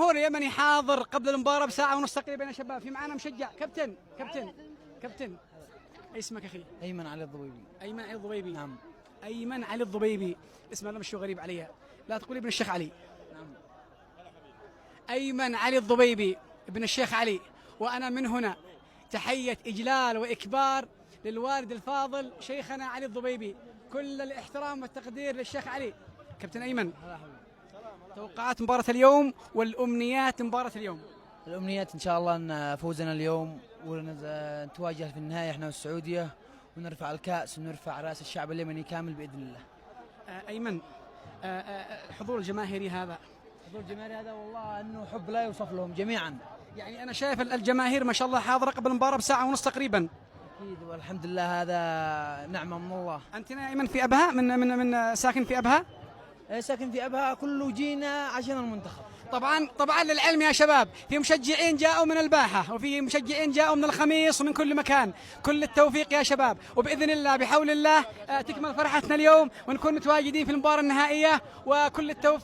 هو اليمني حاضر قبل المباراة بساعة ونص تقريبا يا شباب. في معنا مشجع كابتن اسمك اخي؟ ايمن علي الضبيبي. ايمن علي الضبيبي. نعم. ايمن علي الضبيبي، اسم هذا مش غريب علي، لا تقولي ابن الشيخ علي. نعم. ايمن علي الضبيبي ابن الشيخ علي، وانا من هنا تحية اجلال واكبار للوالد الفاضل شيخنا علي الضبيبي، كل الاحترام والتقدير للشيخ علي. كابتن ايمن، توقعات مباراة اليوم والامنيات مباراة اليوم. الامنيات ان شاء الله ان فوزنا اليوم ونتواجه في النهايه احنا والسعوديه ونرفع الكاس ونرفع راس الشعب اليمني كامل باذن الله. ايمن، الحضور الجماهيري هذا، حضور الجماهير هذا والله انه حب لا يوصف لهم جميعا. يعني انا شايف الجماهير ما شاء الله حاضره قبل المباراه بساعه ونص تقريبا. اكيد والحمد لله، هذا نعمه من الله. انت يا ايمن في ابها، من ساكن في ابها؟ ساكن في ابها، كله جينا عشان المنتخب. طبعا للعلم يا شباب، في مشجعين جاءوا من الباحة وفي مشجعين جاءوا من الخميس ومن كل مكان. كل التوفيق يا شباب، وبإذن الله بحول الله تكمل فرحتنا اليوم ونكون متواجدين في المباراة النهائية، وكل التوفيق.